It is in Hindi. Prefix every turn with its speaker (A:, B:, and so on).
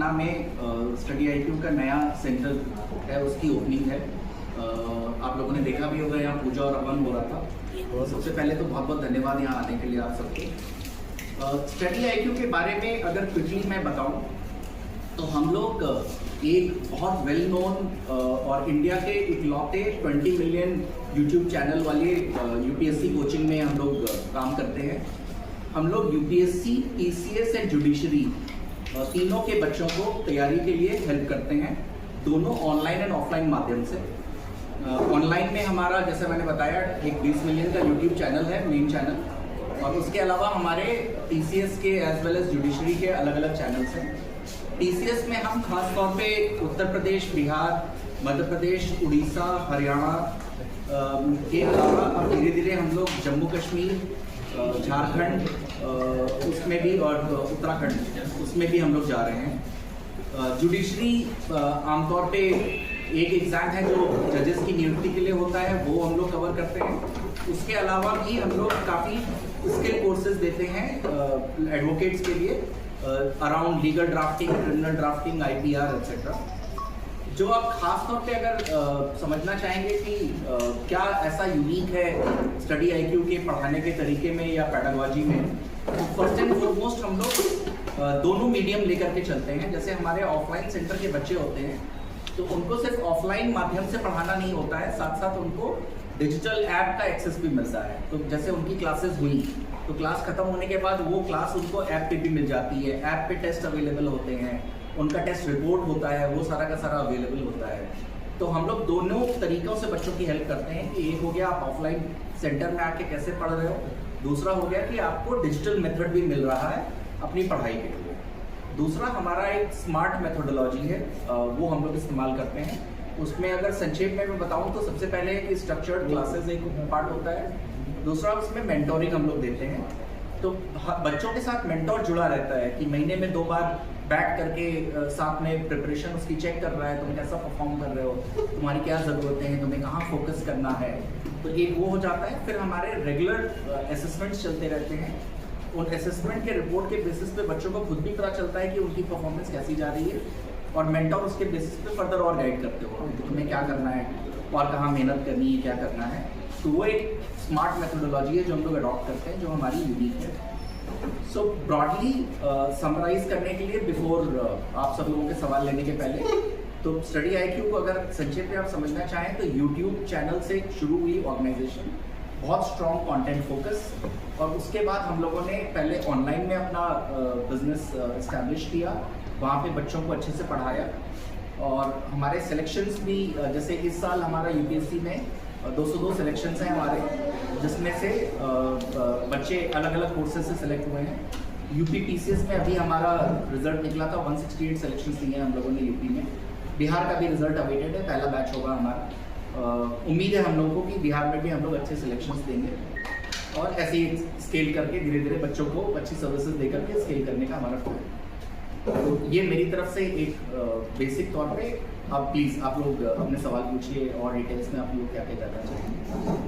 A: हरियाणा में स्टडी IQ का नया सेंटर है, उसकी ओपनिंग है। आप लोगों ने देखा भी होगा, यहाँ पूजा और हवन हो रहा था। सबसे पहले तो बहुत बहुत धन्यवाद यहाँ आने के लिए आप सबको। स्टडी IQ के बारे में अगर क्विकली मैं बताऊँ तो हम लोग एक बहुत वेल नोन और इंडिया के इकलौते 20 मिलियन यूट्यूब चैनल वाले UPSC कोचिंग में हम लोग काम करते हैं। हम लोग UPSC, PCS एंड जुडिशरी तीनों के बच्चों को तैयारी के लिए हेल्प करते हैं, दोनों ऑनलाइन एंड ऑफलाइन माध्यम से। ऑनलाइन में हमारा, जैसे मैंने बताया, एक 20 मिलियन का यूट्यूब चैनल है, मेन चैनल, और उसके अलावा हमारे TCS के एज वेल एज जुडिशरी के अलग अलग चैनल्स हैं। TCS में हम खास तौर पे उत्तर प्रदेश, बिहार, मध्य प्रदेश, उड़ीसा, हरियाणा के अलावा अब धीरे धीरे हम लोग जम्मू कश्मीर, झारखंड उसमें भी, और उत्तराखंड उसमें भी हम लोग जा रहे हैं। जुडिशरी आमतौर पे एक एग्ज़ाम है जो जजेस की नियुक्ति के लिए होता है, वो हम लोग कवर करते हैं। उसके अलावा भी हम लोग काफ़ी स्किल कोर्सेज देते हैं एडवोकेट्स के लिए, around legal drafting, criminal drafting, IPR etcetera. जो आप खास तौर पे अगर समझना चाहेंगे कि क्या ऐसा यूनिक है स्टडी IQ के पढ़ाने के तरीके में या पैडागॉजी में, तो फर्स्ट एंड फॉरमोस्ट हम लोग दोनों मीडियम लेकर के चलते हैं। जैसे हमारे ऑफलाइन सेंटर के बच्चे होते हैं तो उनको सिर्फ ऑफलाइन माध्यम से पढ़ाना नहीं होता है, साथ साथ उनको डिजिटल ऐप का एक्सेस भी मिलता है। तो जैसे उनकी क्लासेस हुई तो क्लास खत्म होने के बाद वो क्लास उनको ऐप पे भी मिल जाती है, ऐप पे टेस्ट अवेलेबल होते हैं, उनका टेस्ट रिपोर्ट होता है, वो सारा का सारा अवेलेबल होता है। तो हम लोग दोनों तरीक़ों से बच्चों की हेल्प करते हैं कि एक हो गया आप ऑफलाइन सेंटर में आके कैसे पढ़ रहे हो, दूसरा हो गया कि आपको डिजिटल मेथड भी मिल रहा है अपनी पढ़ाई के लिए। दूसरा हमारा एक स्मार्ट मेथोडोलॉजी है, वो हम लोग इस्तेमाल करते हैं। उसमें अगर संक्षेप में मैं बताऊं तो सबसे पहले स्ट्रक्चर्ड क्लासेस एक पार्ट होता है, दूसरा उसमें मेंटोरिंग हम लोग देते हैं। तो बच्चों के साथ मेंटोर जुड़ा रहता है कि महीने में 2 बार बैठ करके साथ में प्रिपरेशन उसकी चेक कर रहा है, तुम कैसा परफॉर्म कर रहे हो, तुम्हारी क्या ज़रूरतें हैं, तुम्हें कहाँ फोकस करना है। तो एक वो हो जाता है। फिर हमारे रेगुलर असेसमेंट्स चलते रहते हैं। उन असेसमेंट के रिपोर्ट के बेसिस पे बच्चों को खुद भी पता चलता है कि उनकी परफॉर्मेंस कैसी जा रही है, और मेंटर उसके बेसिस पे फर्दर और गाइड करते हो कि तुम्हें क्या करना है और कहाँ मेहनत करनी है, क्या करना है। तो वो एक स्मार्ट मेथोडोलॉजी है जो हम लोग अडॉप्ट करते हैं, जो हमारी यूनिक है। सो ब्रॉडली समराइज करने के लिए, बिफोर आप सब लोगों के सवाल लेने के पहले, तो स्टडी IQ को अगर संक्षेप में आप समझना चाहें तो यूट्यूब चैनल से शुरू हुई ऑर्गेनाइजेशन, बहुत स्ट्रॉन्ग कंटेंट फोकस, और उसके बाद हम लोगों ने पहले ऑनलाइन में अपना बिजनेस इस्टेब्लिश किया, वहाँ पे बच्चों को अच्छे से पढ़ाया। और हमारे सिलेक्शंस भी, जैसे इस साल हमारा UPSC में 202 सिलेक्शंस हैं हमारे, जिसमें से बच्चे अलग अलग कोर्सेज से सिलेक्ट हुए हैं। UP PCS में अभी हमारा रिजल्ट निकला था, 168 सिलेक्शंस लिए हैं हम लोगों ने UP में। बिहार का भी रिजल्ट अवेटेड है, पहला बैच होगा हमारा। उम्मीद है हम लोगों को कि बिहार में भी हम लोग अच्छे सिलेक्शंस देंगे, और ऐसे ही स्केल करके धीरे धीरे बच्चों को अच्छी सर्विसेज देकर के स्केल करने का हमारा प्लान है। तो ये मेरी तरफ से एक बेसिक तौर पे। अब प्लीज़ आप लोग अपने सवाल पूछिए और डिटेल्स में आप लोग क्या क्या जानना चाहेंगे।